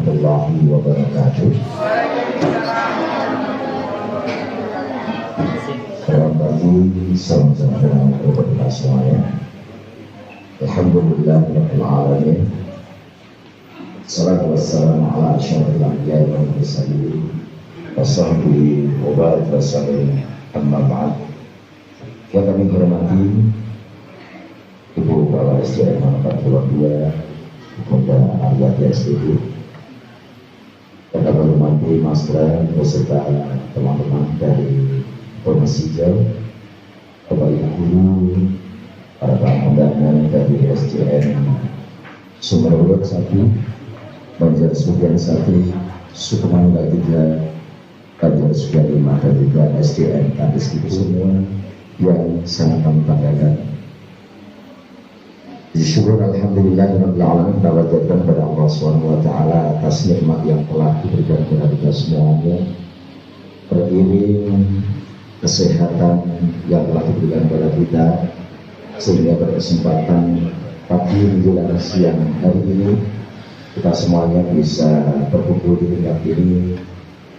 warahmatullahi wabarakatuh. Selamat pagi, salam sejahtera kepada kita semuanya. Alhamdulillahirabbil alamin. Salatu wassalamu ala asyrofil anbiya'i wal mursalin wa sahbihi wa barik wa sallim, amma ba'd. Yang kami hormati Ibu Kepala SDN Manfaat Pulau 2 Bunda Aryati SDU, yang kami hormati Mas Bram beserta teman-teman dari Formasi Hijau, Bapak Ibu Guru, para undangan dari SDN Sumerwuluk 1, Banjar Sugian 1, Sukamangga 3, Banjar Sugian 5, dan juga SDN Kandis itu semua yang sangat kami banggakan. Syukur alhamdulillahirabbil alamin, kita wajibkan kepada Allah SWT atas nikmat yang telah diberikan kepada kita semuanya, beriring kesehatan yang telah diberikan kepada kita, sehingga berkesempatan pagi menjelang siang hari ini kita semuanya bisa berkumpul di tempat ini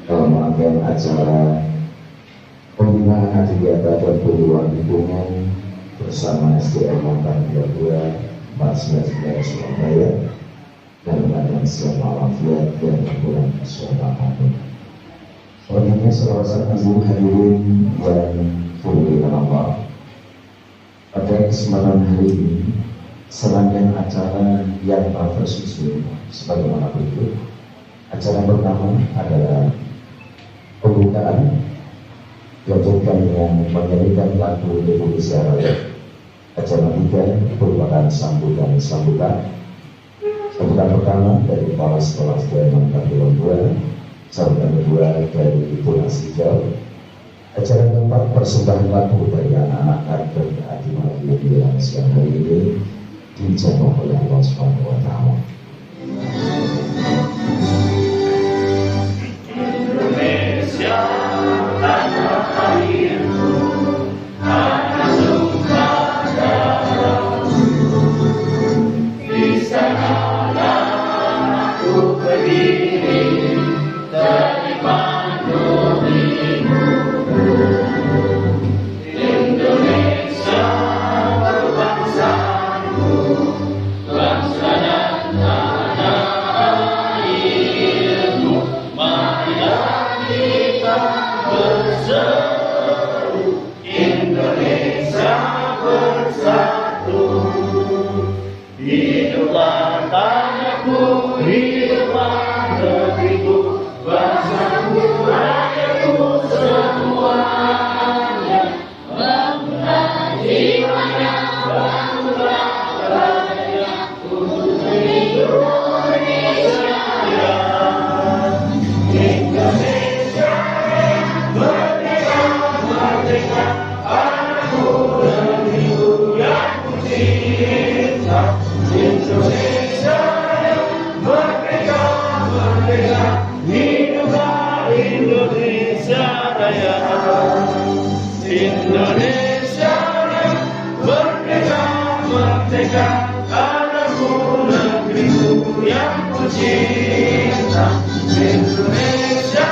dalam rangkaian acara pembinaan kegiatan dan penyuluhan lingkungan bersama SDN Manfaat Pulau 2 19 Surabaya, dan dengan selamat walafiat dan kurang selamat. Selanjutnya selawat ibu hadirin dan muliakan Allah. Pada kesempatan hari ini, serangkaian acara yang telah tersusun sebagaimana berikut. Acara pertama adalah pembukaan dilanjutkan dengan menyanyikan lagu Indonesia Raya. Acara ketiga merupakan sambutan pertama dari kepala sekolah SDN Manfaat Pulau 2, sambutan kedua dari Formasi Hijau. Acara keempat persembahan lagu dari anak-anak kader Adi Malaysia yang siang hari ini dijadwalkan oleh Allah Subhanahu wa Ta'ala. Indonesia tanah airku, tanah tumpah darahku, di sanalah aku berdiri terima dirimu. Indonesia berbangsaku, bangsa dan tanah airmu, marilah kita berseru, Indonesia bersatu. Hiduplah tanahku, hiduplah negeriku, bangsaku, rakyatku semuanya. Bangga jiwanya, bangga rakyatnya, untuk Indonesia Raya. Indonesia merdeka, merdeka, anakku negeriku yang ku cinta. Indonesia merdeka, merdeka, hiduplah Indonesia Raya. Indonesia merdeka, merdeka, anakku negeriku yang ku cinta. Indonesia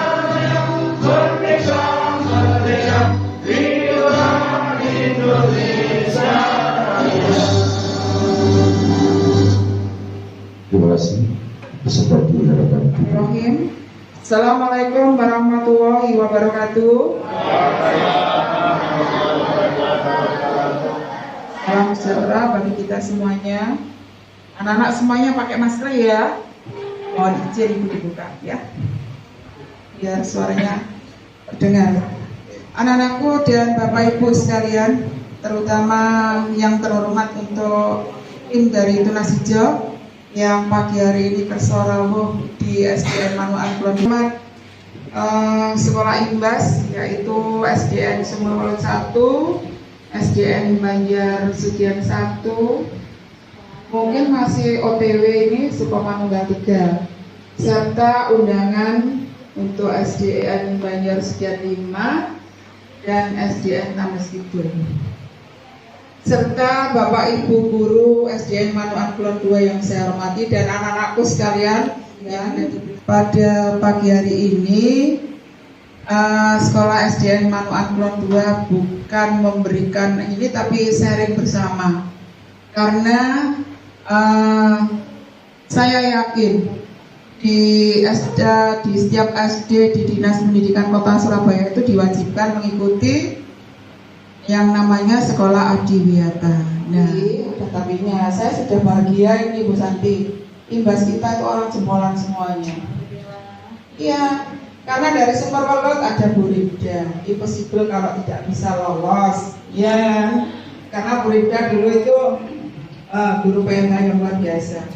merdeka, merdeka, hiduplah Indonesia Raya. Terima kasih. Seperti harapan kita. Assalamualaikum warahmatullahi wabarakatuh. Salam sejahtera bagi kita semuanya. Anak-anak semuanya pakai masker ya. Mohon izin ibu dibuka ya, biar suaranya terdengar. Anak-anakku dan bapak ibu sekalian, terutama yang terhormat untuk tim dari Tunas Hijau yang pagi hari ini kersorawuh di SDN Manfaat Pulau 2, sekolah imbas yaitu SDN Sumerwuluk 1, SDN Banjar Sugian 1, mungkin masih OTW ini Sukamangga 3, serta undangan untuk SDN Banjar Sugian 5 dan SDN Tamas Kidul, serta Bapak Ibu Guru SDN Manfaat Pulau 2 yang saya hormati dan anak-anakku sekalian Ya, pada pagi hari ini Sekolah SDN Manuan Kulon 2 bukan memberikan ini, tapi sharing bersama. Karena saya yakin di setiap SD di Dinas Pendidikan Kota Surabaya itu diwajibkan mengikuti yang namanya sekolah adiwiyata. Nah, ada tapinya. Saya sudah bahagia ini Bu Santi. Imbas kita itu orang jempolan semuanya. Iya, karena dari sumber walut ada Bu Rida. Impossible kalau tidak bisa lolos. Ya, karena Bu Rida dulu itu guru PNK yang luar biasa.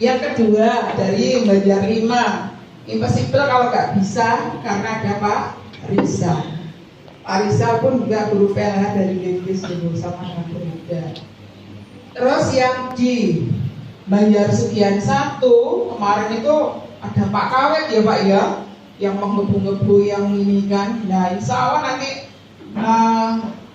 Yang kedua dari Banjar 5. Impossible kalau nggak bisa karena ada Pak Risa. Pak Risa pun juga guru PNK dari Inggris dulu sama dengan Bu Rida. Terus yang di Banjar Sugian 1 kemarin itu ada Pak Kawet ya Pak ya, yang menggebu-gebu yang ini kan. Nah insya Allah nanti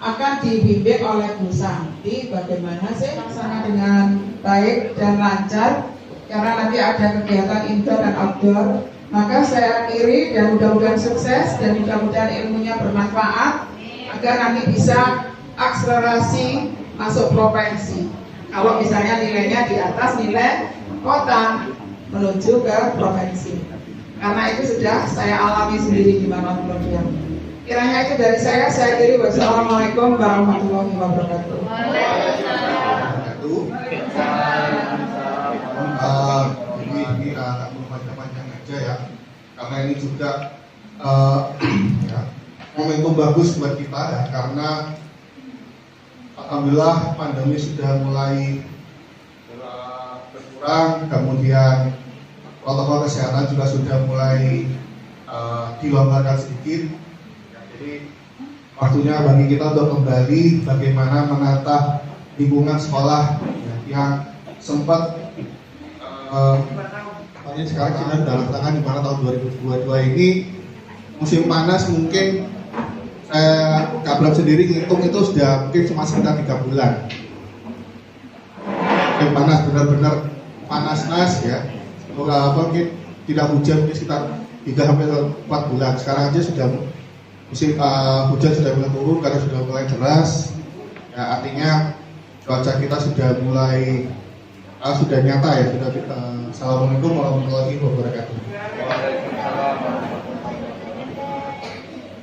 akan dibimbing oleh Bu Santi bagaimana sih laksana dengan baik dan lancar, karena nanti ada kegiatan indoor dan outdoor. Maka saya akhiri dan mudah-mudahan sukses dan mudah-mudahan ilmunya bermanfaat agar nanti bisa akselerasi masuk provinsi. Kalau misalnya nilainya di atas nilai kota menuju ke provinsi. Karena itu sudah saya alami sendiri di Manuan Kulon 2. Kiranya itu dari saya kiri. Wassalamualaikum warahmatullahi wabarakatuh. Ini agak panjang-panjang aja ya, karena ini juga ya, momentum bagus buat kita ya, karena alhamdulillah pandemi sudah mulai berkurang, kemudian protokol kesehatan juga sudah mulai dilonggarkan sedikit. Ya, jadi waktunya bagi kita untuk kembali bagaimana menata lingkungan sekolah ya, yang sempat sekarang kita dalam tangan, di mana tahun 2022 ini musim panas mungkin Kablam sendiri ngitung itu sudah mungkin cuma sekitar 3 bulan. Yang panas, benar-benar panas ya. Mungkin tidak hujan mungkin sekitar 3-4 bulan. Sekarang aja sudah musim hujan sudah mulai turun karena sudah mulai deras. Ya, artinya cuaca kita sudah mulai sudah nyata ya. Assalamualaikum warahmatullahi wabarakatuh.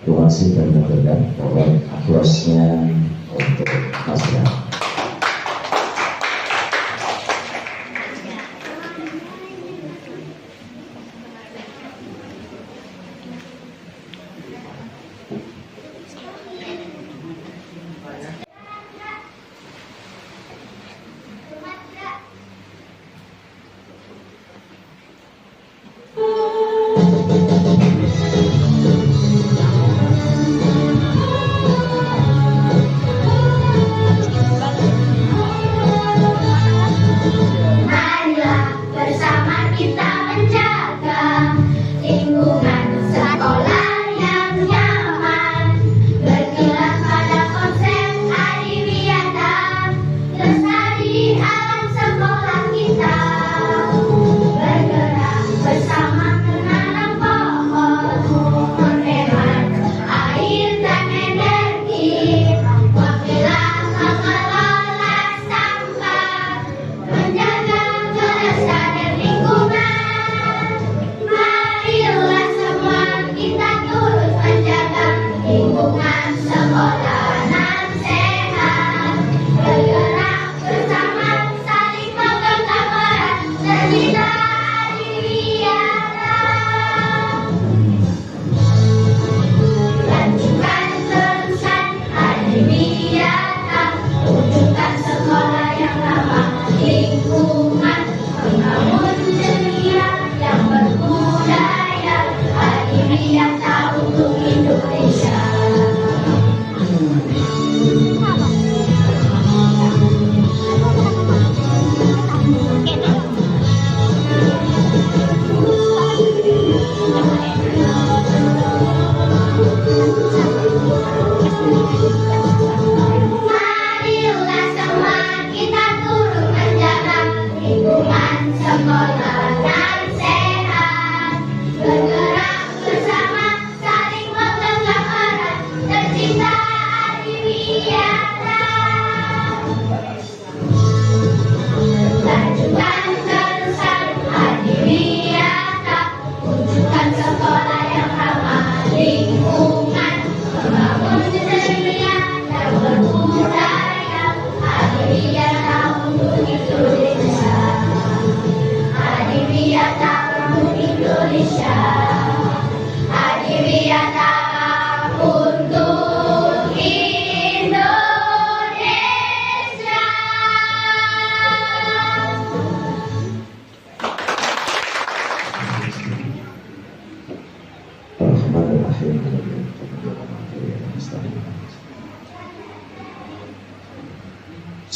Terima kasih dan mudah-mudahan aplausnya untuk Mas Bram. Marilah semua kita turut menjaga lingkungan sekolah.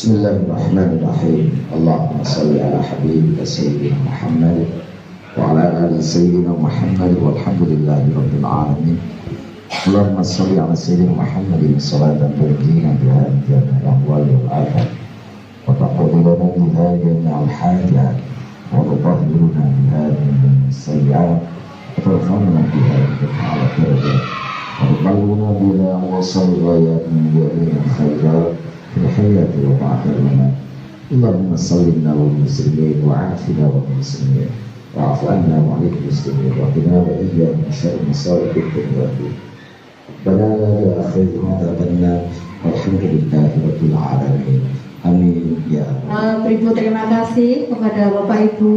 Bismillahirrahmanirrahim. Allahumma salli ala habibika Sayyidina Muhammad wa ala ali Sayyidina Muhammad walhamdulillahi rabbil alamin. Allahumma salli ala Sayyidina Muhammadin salatan tunjina biha min jami'il ahwali wal afat wa taqdi lana biha jami'al hajat wa tutahhiruna biha min sayyi'at wa tarfa'una biha ala darajat wa tuballighuna biha awsal ghayat min jami'il khairat fil hayati wa ba'da al-mamat. Allahumma sallimna wal muslimin wa afina wal muslimin wa afu anna wa alaikum muslimin wa qina wa iyyahum min syarri masa'ib ad-dunya wad din. Rabbana la tu'akhidhna in walhamdulillahi rabbil alamin. Amin ya Allah. Beribu terima kasih kepada Bapak Ibu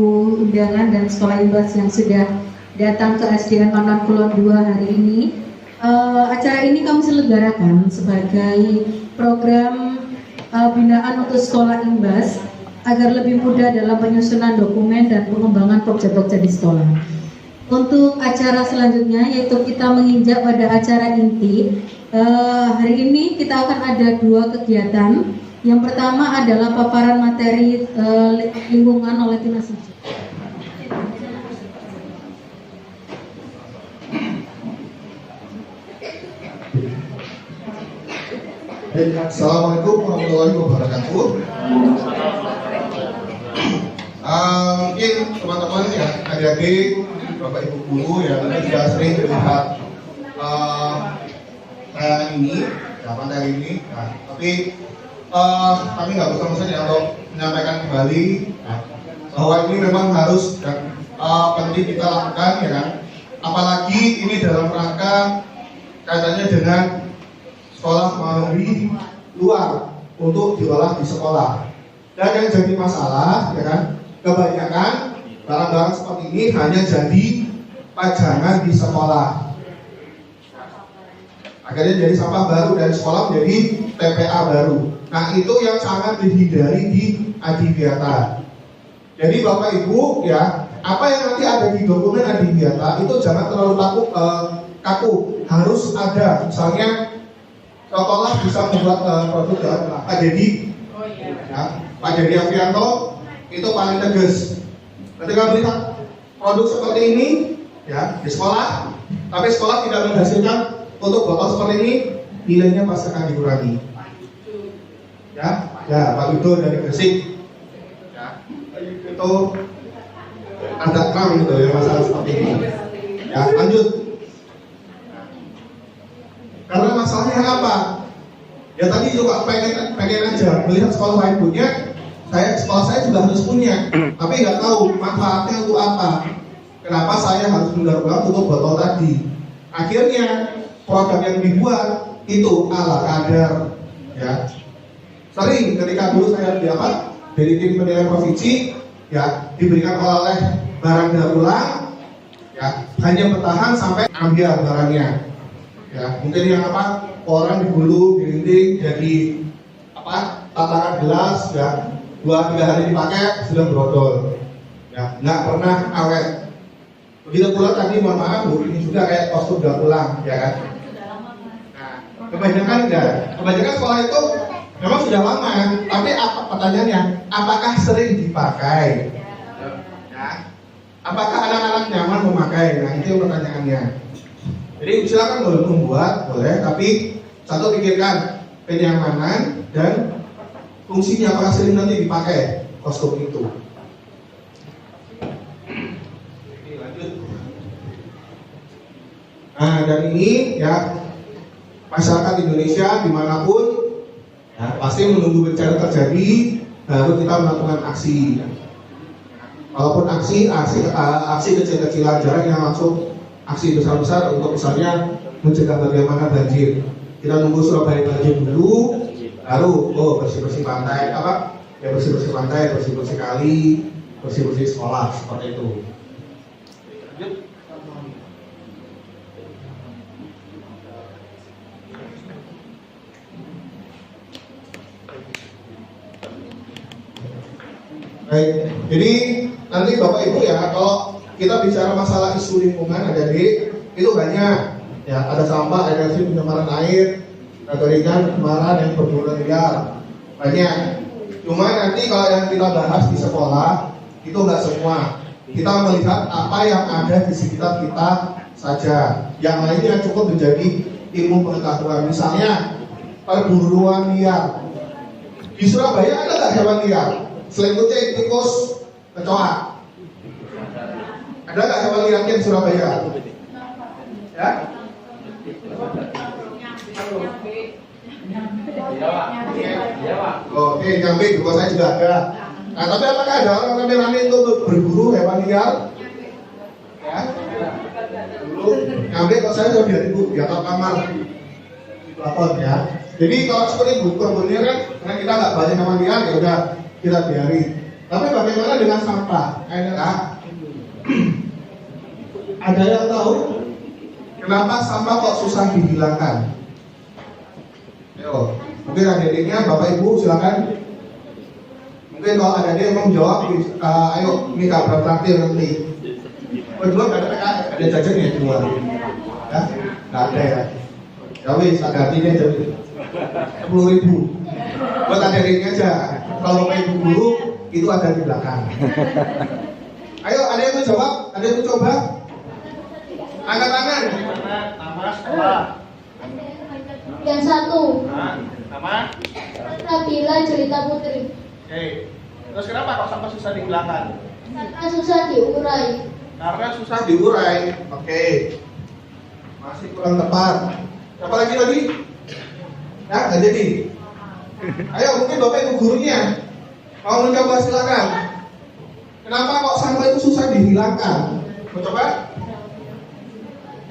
undangan dan sekolah Imbas yang sudah datang ke SDN Pangkalan Kulon 2 hari ini. Acara ini kami selenggarakan sebagai program binaan untuk sekolah Imbas agar lebih mudah dalam penyusunan dokumen dan pengembangan pokja-pokja di sekolah. Untuk acara selanjutnya yaitu kita menginjak pada acara inti. Hari ini kita akan ada 2 kegiatan. Yang pertama adalah paparan materi lingkungan oleh Dinas Hijau. Assalamualaikum warahmatullahi wabarakatuh. Mungkin teman-teman ya, adik-adik, bapak ibu guru ya, mungkin sudah sering melihat tayangan ini, materi ini. Nah, tapi kami nggak bosan-bosan ya untuk menyampaikan kembali bahwa ini memang harus dan penting kita lakukan ya kan. Apalagi ini dalam rangka kaitannya dengan sekolah melalui luar untuk diolah di sekolah. Dan yang jadi masalah ya kan, kebanyakan barang-barang seperti ini hanya jadi pajangan di sekolah. Akhirnya jadi sampah baru dari sekolah menjadi TPA baru. Nah itu yang sangat dihindari di Adiwiata. Jadi Bapak Ibu ya, apa yang nanti ada di dokumen Adiwiata itu jangan terlalu kaku. Harus ada, misalnya contohnya bisa membuat produk dalam Pak Dedi. Ya, Pak Dedi Avianto itu paling tegas. Ketika melihat produk seperti ini ya di sekolah, tapi sekolah tidak menghasilkan untuk botol seperti ini, nilainya pasti akan dikurangi. Ya, Pak Yudo dari Gresik, ya, itu ada kram gitu ya masalah seperti ini. Ya, lanjut. Karena masalahnya apa? Ya tadi juga pengen aja melihat sekolah lain punya, sekolah saya juga harus punya, tapi nggak tahu manfaatnya untuk apa. Kenapa saya harus mendaur-ulang tutup botol tadi? Akhirnya produk yang dibuat itu ala kadar, ya. Sering ketika dulu saya dari tim penilaian provinsi, ya diberikan oleh barang daur ulang, ya hanya bertahan sampai ambil barangnya. Ya, mungkin yang orang digulung, dirinding jadi tatakan gelas ya 2-3 hari dipakai sudah brodol. Ya, nggak pernah awet. Begitu pula tadi mohon maaf Bu, ini juga kayak kostum daur ulang, ya kan? Nah, kebanyakan sekolah itu memang sudah lama, tapi pertanyaannya, apakah sering dipakai? Ya. Apakah anak-anak nyaman memakai? Nah, itu pertanyaannya. Jadi silakan boleh membuat, boleh, tapi satu pikirkan kenyamanan dan fungsinya, apakah sering nanti dipakai kostum itu. Oke, lanjut. Nah, dan ini ya masyarakat Indonesia dimanapun ya, pasti menunggu bencana terjadi baru kita melakukan aksi. Walaupun aksi kecil-kecilan, jarang yang langsung aksi besar-besar untuk misalnya mencegah bagaimana banjir. Kita nunggu Surabaya banjir dulu, baru bersih-bersih pantai, bersih-bersih pantai, bersih-bersih kali, bersih-bersih sekolah, seperti itu. Baik, jadi nanti Bapak Ibu ya, kalau kita bicara masalah isu lingkungan itu banyak ya, ada sampah, energi pencemaran air, kekeringan, kemarahan yang berbulan liar, banyak. Cuma nanti kalau yang kita bahas di sekolah itu nggak semua. Kita melihat apa yang ada di sekitar kita saja. Yang lainnya cukup menjadi ilmu pengetahuan. Misalnya perburuan liar. Di Surabaya ada nggak hewan liar? Selain kucing, tikus, kecoa. Ada nggak hewan liar di Surabaya? Ya? Oke, nyampe di kota saya juga ada. Nah, tapi apakah ada orang rame-rame untuk berburu hewan liar? Ya? Dulu nyampe kok saya sudah biar ibu di atap kamar lapor ya. Jadi kalau seperti ibu kebunnya kan, karena kita nggak banyak hewan liar ya udah kita biarin. Tapi bagaimana dengan sampah? Ada yang tahu kenapa sampah kok susah dihilangkan? Ayo, mungkin adik-adiknya, bapak ibu silakan. Mungkin kalau ada yang mau jawab, ayo ini kabar terakhir nanti. Berdua ada jajan ya di luar? Ya, nggak ada ya. Ya wis, ada artinya jadi 10.000. Buat adik-adiknya aja. Kalau bapak ibu guru itu ada di belakang. Ayo, ada yang mau jawab? Ada yang mau coba? Angkat tangan. Nama sekolah. Yang satu. Nama? Nabila Jelita Putri. Oke. Terus kenapa kok sampah susah dihilangkan? Karena susah diurai. Karena susah Diurai. Oke. Masih kurang tepat. Siapa lagi tadi? Ya, nggak jadi. Ayo, mungkin bapak ibu gurunya mau mencoba silakan. Kenapa kok sampah itu susah dihilangkan? Mau coba?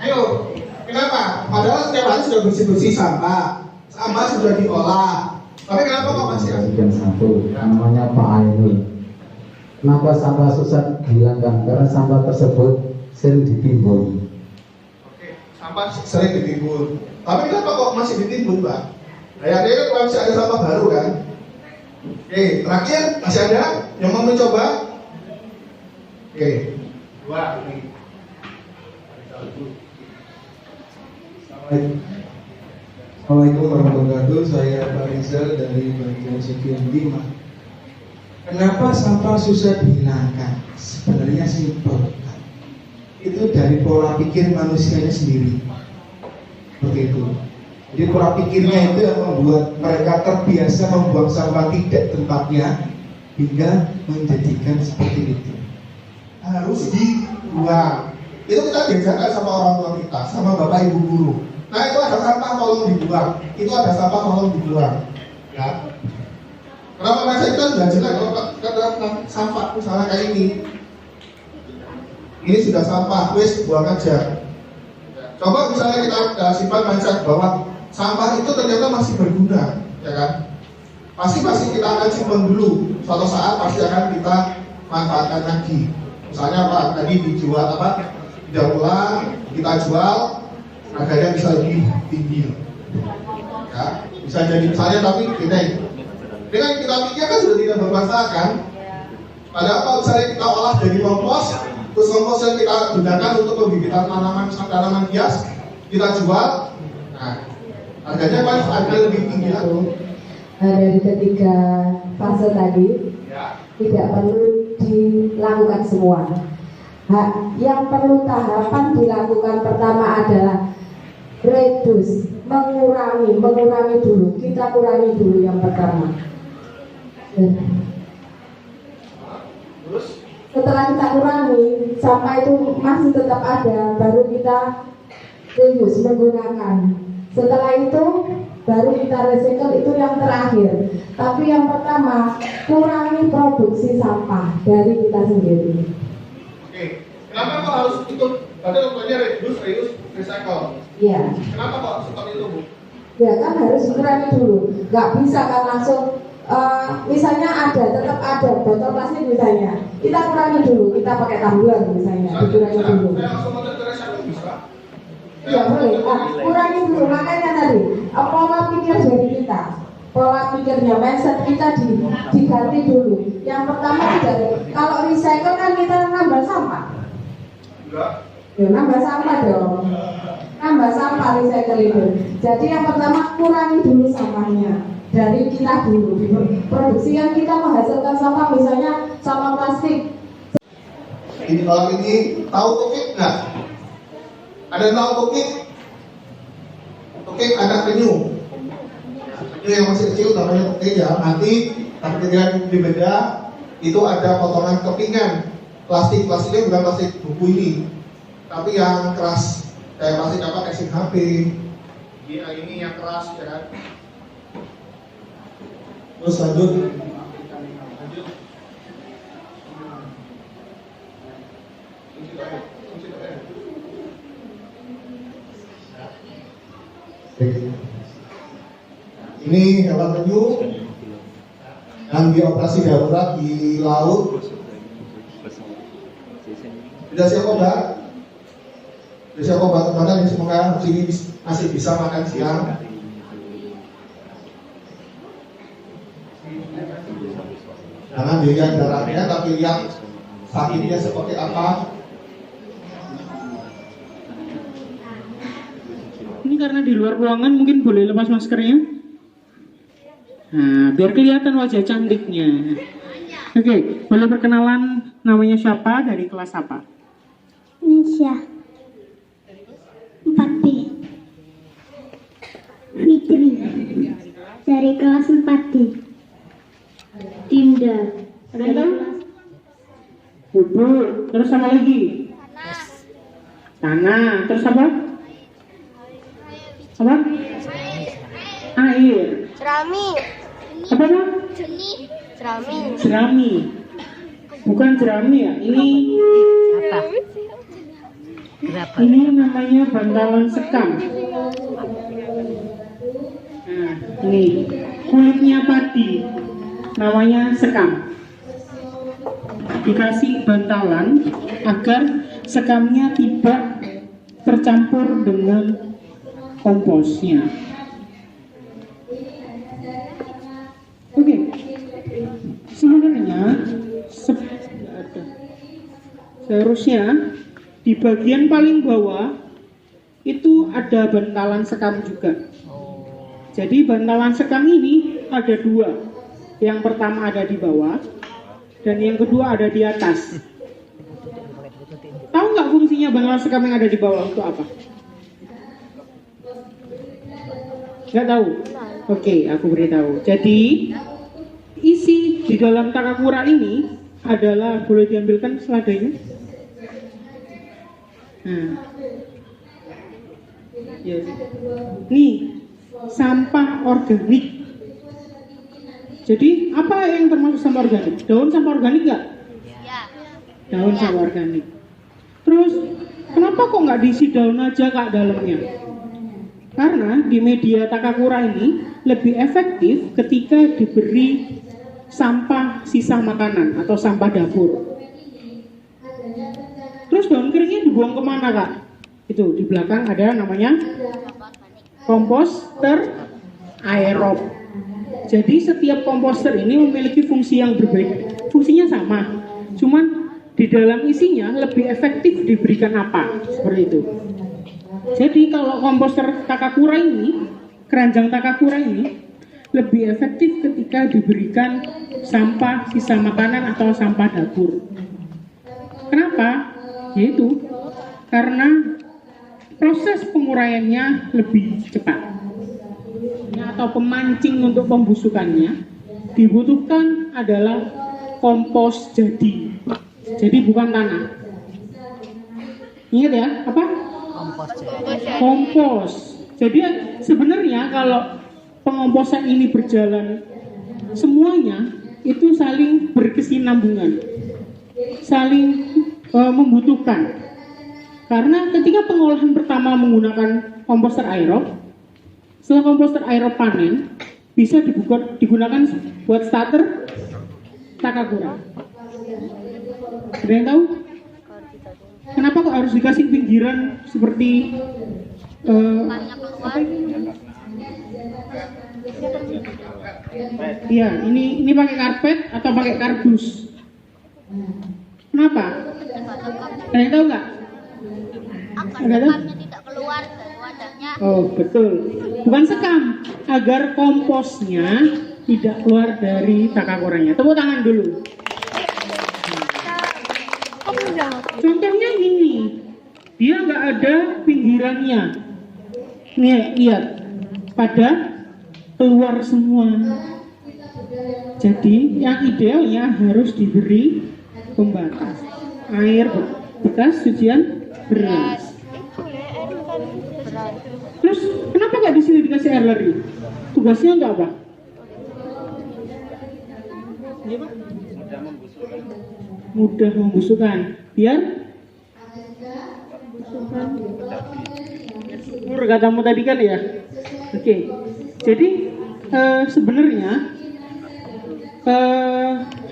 Ayo, kenapa? Padahal setiap hari sudah bersih-bersih sampah sudah diolah. Tapi kenapa kok masih ada? Yang satu, namanya Pak Ainul. Kenapa sampah susah dihilangkan? Karena sampah tersebut sering ditimbun. Oke, sampah sering ditimbun. Tapi kenapa kok masih ditimbun, Pak? Nah, ya, kan masih ada sampah baru kan? Oke, terakhir masih ada yang mau mencoba? Oke, 2 ini. Assalamualaikum warahmatullahi wabarakatuh. Saya Pak Rizal dari bagian Sekian Lima. Kenapa sampah susah dihilangkan? Sebenarnya simpel. Itu dari pola pikir manusianya sendiri. Begitu. Jadi pola pikirnya itu yang membuat mereka terbiasa membuang sampah tidak tempatnya hingga menjadikan seperti itu. Harus dibuang. Itu kita diajarkan sama orang tua kita, sama bapak ibu guru. Nah, itu ada sampah tolong dibuang. Itu ada sampah tolong dibuang. Ya. Kenapa masa kita sudah jelas kalau sampah misalnya kayak ini. Ini sudah sampah, wis buang aja. Coba misalnya kita simpan mindset bahwa sampah itu ternyata masih berguna, ya kan? Pasti kita akan simpan dulu. Suatu saat pasti akan kita manfaatkan lagi. Misalnya apa? Tadi dijual apa? Tidak ulang, kita jual, harganya bisa lebih tinggi. Ya, bisa jadi misalnya tapi kita dengan kita pikir kan sudah tidak bermanfaat kan? Padahal kalau misalnya kita olah jadi kompos, terus kompos yang kita gunakan untuk pembibitan tanaman hias, kita jual, nah harganya kan akan lebih tinggi lagi. Dari ketiga fase tadi Ya. tidak perlu dilakukan semua. Yang perlu tahapan dilakukan pertama adalah reduce, mengurangi dulu. Kita kurangi dulu yang pertama. Terus Setelah kita kurangi, sampah itu masih tetap ada, baru kita reuse, menggunakan. Setelah itu baru kita recycle, itu yang terakhir. Tapi yang pertama, kurangi produksi sampah dari kita sendiri. oke, kenapa kok harus itu? Tadi namanya reduce, reuse, recycle. Iya. Kenapa kok seperti itu, Bu? Ya kan harus dikurangi dulu. Nggak bisa kan langsung misalnya tetap ada botol plastik misalnya. Kita kurangi dulu, kita pakai tumbler misalnya, dikurangi dulu. Saya langsung mau ke recycle bisa? Ya boleh, kurangi dulu. Makanya tadi pola pikir dari kita, pola pikirnya, mindset kita diganti dulu. Yang pertama tidak, kalau recycle kan kita nambah sampah. Enggak. Ya nambah sampah dong. Nambah sampah recycle itu. Jadi yang pertama kurangi dulu sampahnya. dari kita dulu. Di produksi yang kita menghasilkan sampah, misalnya sampah plastik. Ini kalau ini tahu tukik nggak? Ada yang tahu tukik? Tukik anak penyu. Penyu yang masih kecil namanya tukik ya. Nanti tapi ketika di beda itu ada potongan kepingan plastik. Plastiknya bukan plastik buku ini, tapi yang keras kayak plastik apa? Casing HP. Iya, ini yang keras ya kan. Terus lanjut. Ini hewan penyu yang dioperasi darurat di laut. Sudah siap obat? Sudah siap obat kemana? Ini semoga sini masih bisa makan siang. Jangan dilihat darahnya, tapi lihat sakitnya seperti apa. Ini karena di luar ruangan mungkin boleh lepas maskernya. Nah, biar kelihatan wajah cantiknya. Oke, boleh perkenalan namanya siapa, dari kelas apa? Nisha 4B. Fitri dari kelas 4D. Dinda dari kelas Bubur, terus sama lagi? Tanah, terus apa? Apa? Air. Jerami. Apa Bang? Jerami. Jerami. Bukan jerami ya, ini ini namanya bantalan sekam. Nah, ini kulitnya padi, namanya sekam. Dikasih bantalan agar sekamnya tidak tercampur dengan komposnya. Oke, sebenarnya seharusnya di bagian paling bawah itu ada bantalan sekam juga. Jadi bantalan sekam ini ada dua. Yang pertama ada di bawah dan yang kedua ada di atas. Tahu nggak fungsinya bantalan sekam yang ada di bawah untuk apa? Nggak tahu? Oke, aku beritahu. Jadi isi di dalam Takakura ini adalah, boleh diambilkan seladanya? Nah, yes. Nih, sampah organik. Jadi apa yang termasuk sampah organik? Daun sampah organik nggak? Daun sampah organik. Terus kenapa kok nggak diisi daun aja Kak dalamnya? Karena di media Takakura ini lebih efektif ketika diberi sampah sisa makanan atau sampah dapur. Terus daun keringnya dibuang kemana Kak? Itu di belakang ada namanya komposter aerob. Jadi setiap komposter ini memiliki fungsi yang berbeda. Fungsinya sama, cuman di dalam isinya lebih efektif diberikan apa, seperti itu. Jadi kalau komposter Takakura ini, keranjang Takakura ini lebih efektif ketika diberikan sampah sisa makanan atau sampah dapur. Kenapa? Yaitu karena proses penguraiannya lebih cepat. Atau pemancing untuk pembusukannya dibutuhkan adalah kompos jadi bukan tanah. Ingat ya, apa? Kompos. Jadi sebenarnya kalau pengomposan ini berjalan, semuanya itu saling berkesinambungan, saling membutuhkan. Karena ketika pengolahan pertama menggunakan komposter aerob, setelah komposter aerob panen, bisa digunakan buat starter Takakura. Ada yang tahu? Kenapa kok harus dikasih pinggiran seperti apa ini? Iya, ini pakai karpet atau pakai kardus? Kenapa? Ada yang tahu nggak? Agar depannya tidak keluar Oh betul, bukan sekam, agar komposnya tidak keluar dari takakorannya. Tepuk tangan dulu. Contohnya ini, dia nggak ada pinggirannya. Nih lihat, pada keluar semua. Jadi yang idealnya harus diberi pembatas air bekas cucian beras. Terus kenapa nggak di sini dikasih air lari? Tugasnya untuk apa? Mudah membusukkan. Biar subur katamu tadi kan ya. Oke. Jadi sebenarnya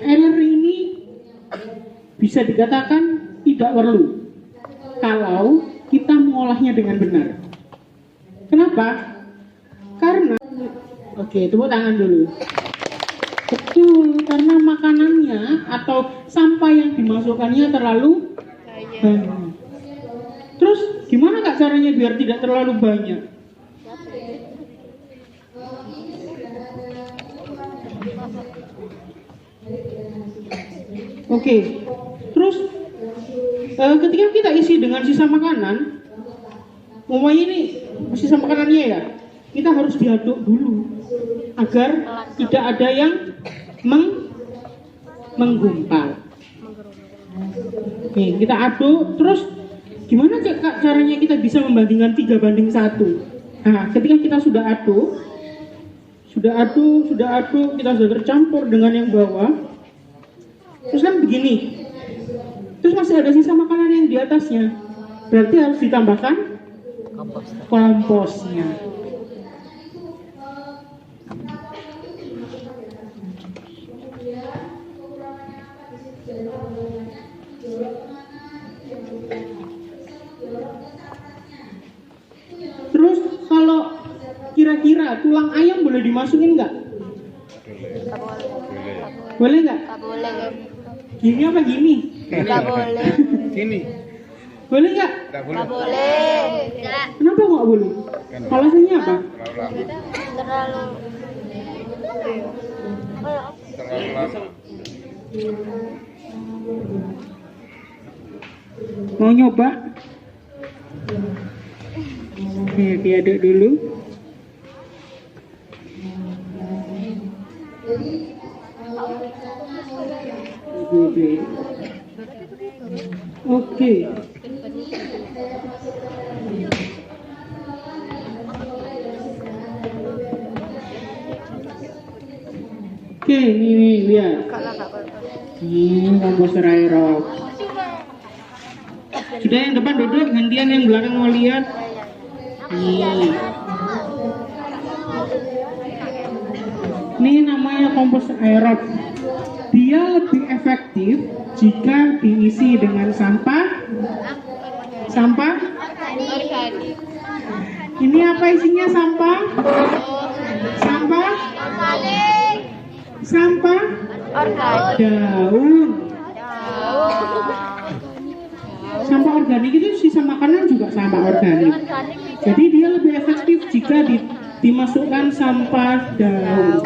air lari ini bisa dikatakan tidak perlu kalau kita mengolahnya dengan benar. Kenapa? Karena tepuk tangan dulu. Betul, karena makanannya atau sampah yang dimasukkannya terlalu banyak. Terus gimana Kak caranya biar tidak terlalu banyak? Oke. Terus ketika kita isi dengan sisa makanan, umpamanya ini sisa makanannya ya, kita harus diaduk dulu agar tidak ada yang menggumpal. Oke, kita aduk. Terus gimana caranya kita bisa membandingkan 3:1? Nah, ketika kita sudah aduk, kita sudah tercampur dengan yang bawah. Terus kan begini. Terus masih ada sisa makanan yang di atasnya. Berarti harus ditambahkan komposnya. Terus kalau kira-kira tulang ayam boleh dimasukin nggak? Boleh nggak? Boleh. Gini apa gini? Nggak boleh. Gini. Boleh nggak? Nggak boleh. Kenapa nggak boleh? Alasannya apa? Terlalu lama. Mau nyoba? Diaduk dulu. Oke. Oke, ini lihat. Ini komposter aerob. Sudah yang depan duduk, gantian yang belakang mau lihat. Ini namanya komposter aerob. Dia lebih efektif jika diisi dengan sampah organik. Ini apa isinya? Sampah Organik. daun. Sampah organik itu sisa makanan juga sampah organik. Jadi dia lebih efektif jika dimasukkan sampah daun.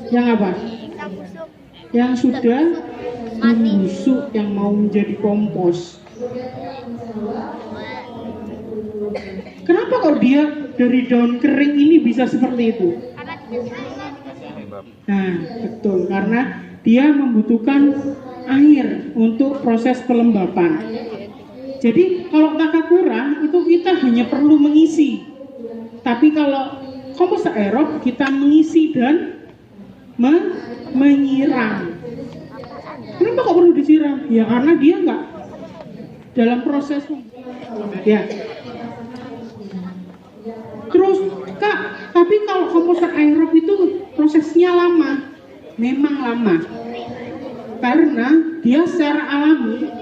Yang apa? Yang sudah membusuk, yang mau menjadi kompos. Kenapa kalau dia dari daun kering ini bisa seperti itu? Nah, betul, karena dia membutuhkan air untuk proses pelembapan. Jadi kalau takakura itu kita hanya perlu mengisi. Tapi kalau komposter aerob kita mengisi dan menyiram. Kenapa kok perlu disiram? Ya karena dia nggak dalam proses. Ya. Terus Kak, tapi kalau komposter aerob itu prosesnya lama. Memang lama. Karena dia secara alami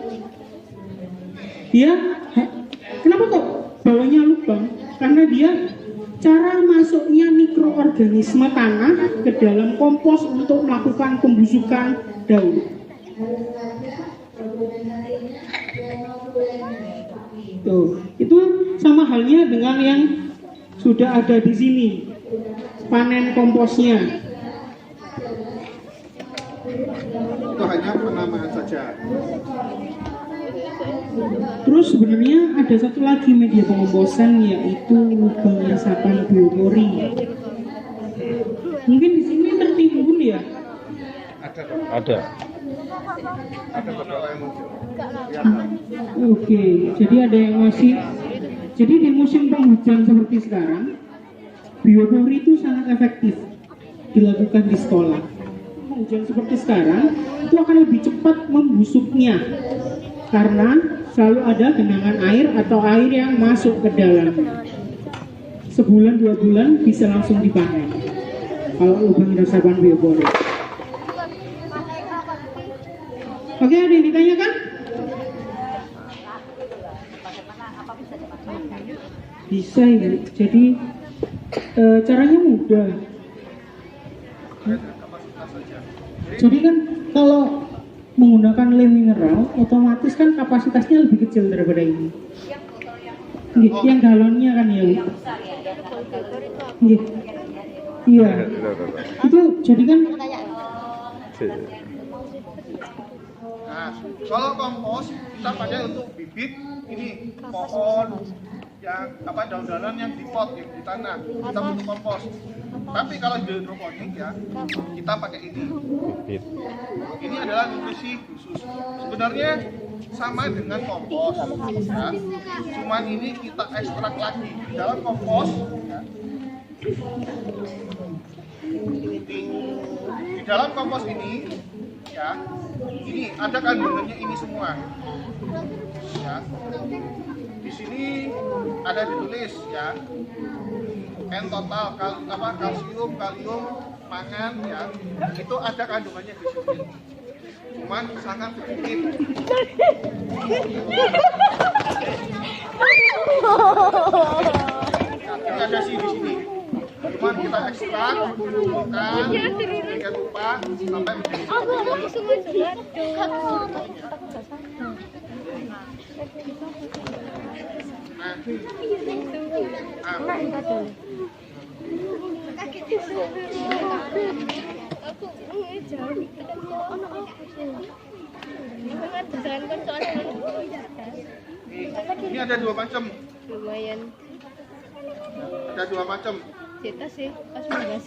kenapa kok bawahnya lubang? Karena dia cara masuknya mikroorganisme tanah ke dalam kompos untuk melakukan pembusukan daun. Tuh, itu sama halnya dengan yang sudah ada di sini. Panen komposnya. Itu hanya penamaan saja. Terus sebenarnya ada satu lagi media pengomposan, yaitu pengesapan biopori. Mungkin di sini tertimbun ya? Ada. Ada beberapa yang muncul. Oke, jadi ada yang masih. Jadi di musim penghujan seperti sekarang, biopori itu sangat efektif dilakukan di sekolah. Penghujan seperti sekarang itu akan lebih cepat membusuknya karena selalu ada genangan air atau air yang masuk ke dalam. Sebulan 2 bulan bisa langsung dipanen kalau lubang resapan biopori. Oke, ada yang ditanyakan? Bisa ya, jadi caranya mudah. Jadi kan kalau menggunakan lem mineral, otomatis kan kapasitasnya lebih kecil daripada ini. Yang galonnya kan ya. Iya. Itu jadi kan. Nah, kalau kompos kita pakai untuk bibit ini pohon yang daun-daunan yang di pot yang di tanah, kita butuh kompos. Tapi kalau hidroponik ya kita pakai ini. Ini adalah nutrisi khusus. Sebenarnya sama dengan kompos ya. Cuman ini kita ekstrak lagi di dalam kompos ya. Di dalam kompos ini ya, ini ada kandungannya ini semua ya. Di sini ada ditulis ya, N total kalsium, kalium, mangan ya, itu ada kandungannya di sini. Cuman sangat sedikit. Ini ada sih di sini. Cuman kita ekstrak, bukan sedikit lupa sampai menjadi ini ada 2 macam. Lumayan. Ada 2 macam. Sih,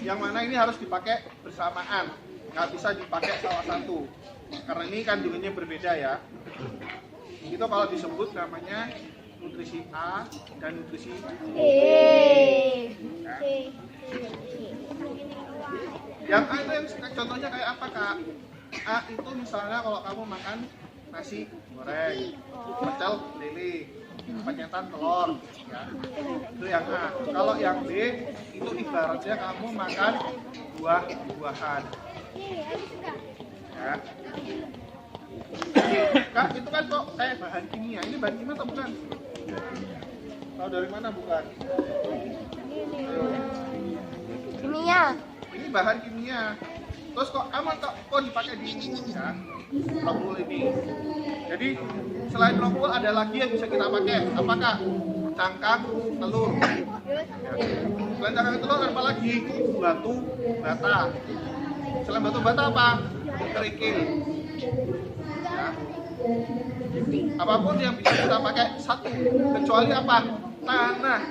yang mana ini harus dipakai bersamaan, nggak bisa dipakai salah satu karena ini kandungannya berbeda ya. Itu kalau disebut namanya nutrisi A dan nutrisi E. Nah. Yang A itu yang contohnya kayak apa kak? A itu misalnya kalau kamu makan nasi goreng, pecel lele, penyetan telur ya. Itu yang A. Kalau yang B itu ibaratnya kamu makan buah-buahan ya. Kak, itu kan kok kayak bahan kimia. Ini bahan kimia atau bukan? Tahu dari mana bukan? Kimia. Ini bahan kimia. Terus kok aman kok dipakai di ya, rokul ini. Jadi selain rokul ada lagi yang bisa kita pakai. Apakah? Cangkang telur. Ya. Selain cangkang telur apa lagi? Batu bata. Selain batu bata apa? Kerikil. Ya. Apapun yang bisa kita pakai satu, kecuali apa? Tanah.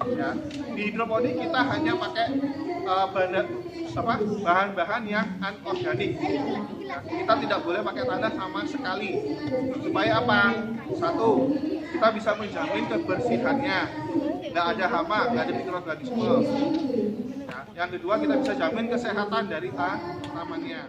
Ya. Di hidroponik kita hanya pakai bahan-bahan yang anorganik. Ya. Kita tidak boleh pakai tanah sama sekali. Supaya apa? Satu, kita bisa menjamin kebersihannya, nggak ada hama, nggak ada mikroorganisme. Ya. Yang kedua, kita bisa jamin kesehatan dari tanamannya.